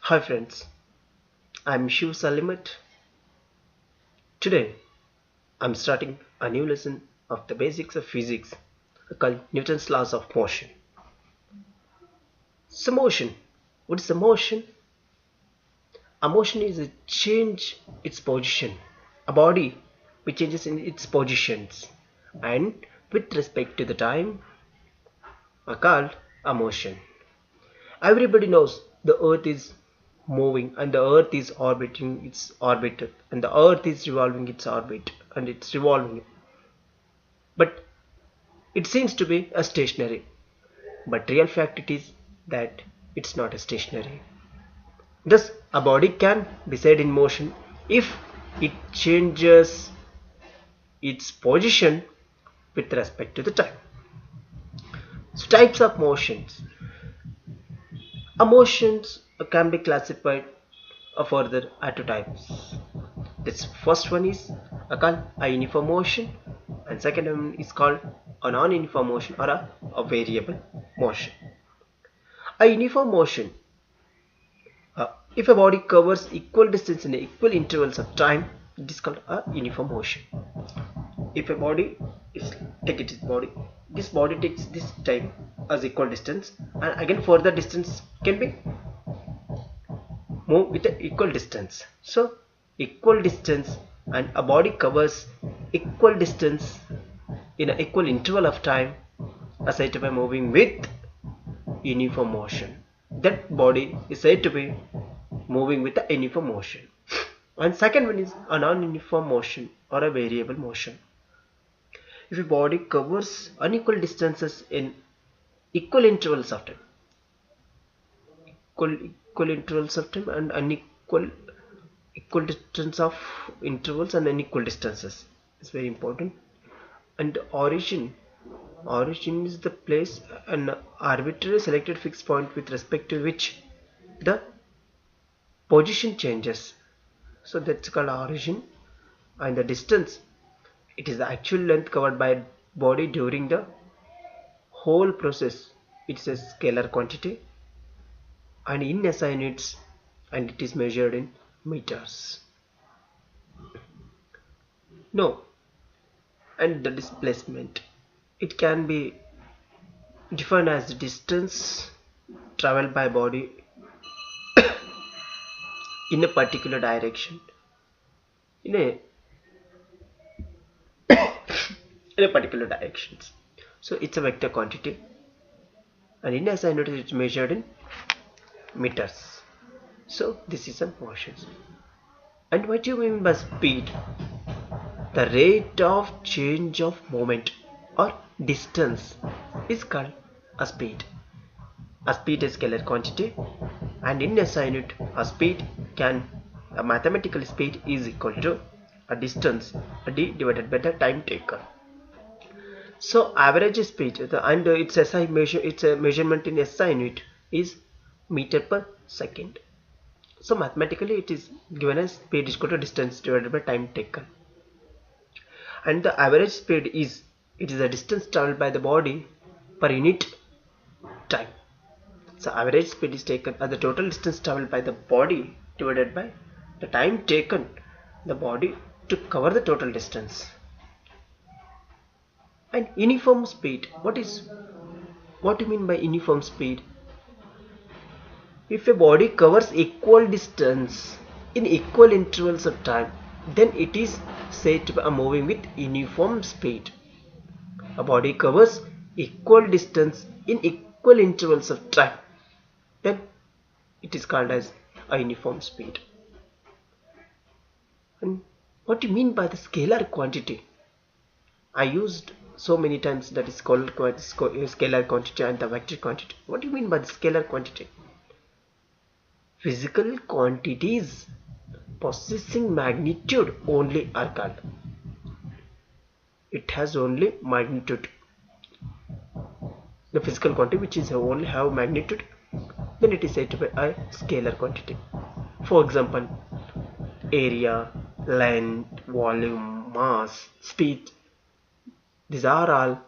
Hi friends, I'm Shiv Salimat. Today I'm starting a new lesson of the basics of physics called Newton's laws of motion. So motion, what is a motion? A motion is a change its position. A body which changes in its positions and with respect to the time are called a motion. Everybody knows the earth is moving and the earth is orbiting its orbit and the earth is revolving its orbit and it's revolving, but it seems to be a stationary, but real fact it is that it's not a stationary. Thus a body can be said in motion if it changes its position with respect to the time. So types of motions. Motions can be classified further at two types. This first one is called a uniform motion, and second one is called a non-uniform motion or a variable motion. A uniform motion, if a body covers equal distance in equal intervals of time, it is called a uniform motion. If a body is this body takes this time as equal distance, and again further distance can be move with an equal distance. So equal distance and a body covers equal distance in an equal interval of time are said to be moving with uniform motion. That body is said to be moving with a uniform motion. And second one is a non-uniform motion or a variable motion. If a body covers unequal distances in equal intervals of time, equal intervals of time and unequal equal distance of intervals and unequal distances is very important. And origin is the place, an arbitrary selected fixed point with respect to which the position changes, so that's called origin. And the distance, it is the actual length covered by body during the whole process. It's a scalar quantity and in SI units, and it is measured in meters. No, and the displacement, it can be defined as the distance traveled by body in a particular direction in a particular directions. So it's a vector quantity, and in SI units it's measured in meters. So this is a motion. And what do you mean by speed? The rate of change of moment or distance is called a speed. A speed is scalar quantity, and in SI unit a mathematical speed is equal to a distance d divided by the time taken. So average speed, and its SI measure, its measurement in SI unit is meter per second. So mathematically it is given as speed is equal to distance divided by time taken, and the average speed is the distance traveled by the body per unit time. So average speed is taken as the total distance traveled by the body divided by the time taken the body to cover the total distance. And uniform speed, what do you mean by uniform speed? If a body covers equal distance in equal intervals of time, then it is said to be moving with uniform speed. A body covers equal distance in equal intervals of time, then it is called as a uniform speed. And what do you mean by the scalar quantity? I used so many times that is called scalar quantity and the vector quantity. What do you mean by the scalar quantity? Physical quantities possessing magnitude only are called. It has only magnitude. The physical quantity which is only have magnitude, then it is said to be a scalar quantity. For example, area, length, volume, mass, speed, these are all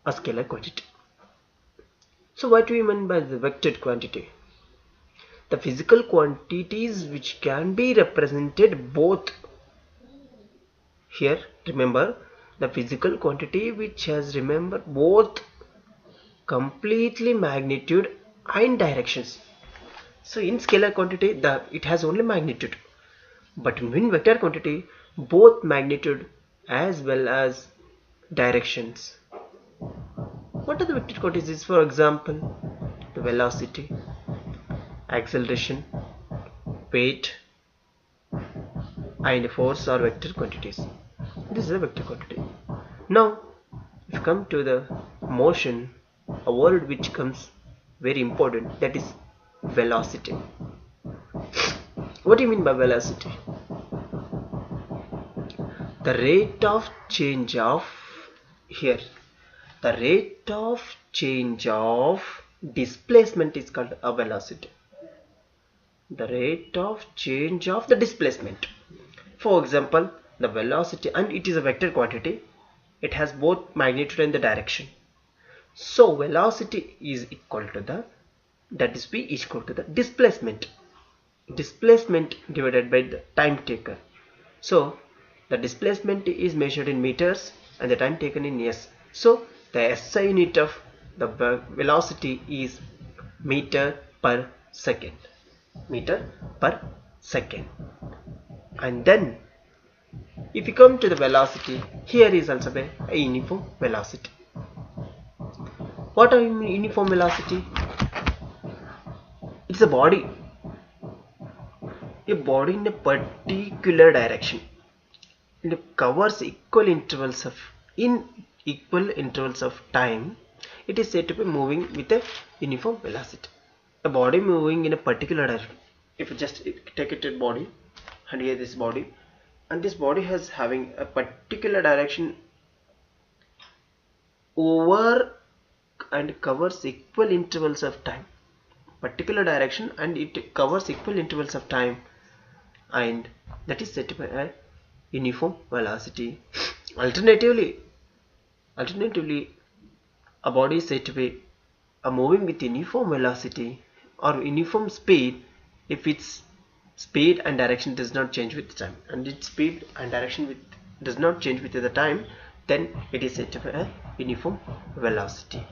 a scalar quantity. So what do we mean by the vector quantity? the physical quantities which can be represented both. Here remember, the physical quantity which has remember both completely magnitude and directions. So in scalar quantity it has only magnitude, but in vector quantity both magnitude as well as directions. What are the vector quantities? For example, the velocity, acceleration, weight and force are vector quantities. This is a vector quantity. Now if you come to the motion, a word which comes very important, that is velocity. What do you mean by velocity? The rate of change of the rate of change of displacement is called a velocity. The rate of change of the displacement. For example, the velocity, and it is a vector quantity, it has both magnitude and the direction. So velocity is equal to V is equal to the displacement divided by the time taken. So the displacement is measured in meters and the time taken in s. So the SI unit of the velocity is meter per second. And then if you come to the velocity, here is also a uniform velocity. What are uniform velocity? It's a body in a particular direction. It covers equal intervals of time. It is said to be moving with a uniform velocity. A body moving in a particular direction. If you just take it to body, and here this body, and this body has having a particular direction over and covers equal intervals of time. Particular direction, and it covers equal intervals of time, and that is said to be a uniform velocity. Alternatively, a body is said to be moving with uniform velocity or uniform speed if its speed and direction does not change with time, and its speed and direction does not change with the time, then it is said to be a uniform velocity.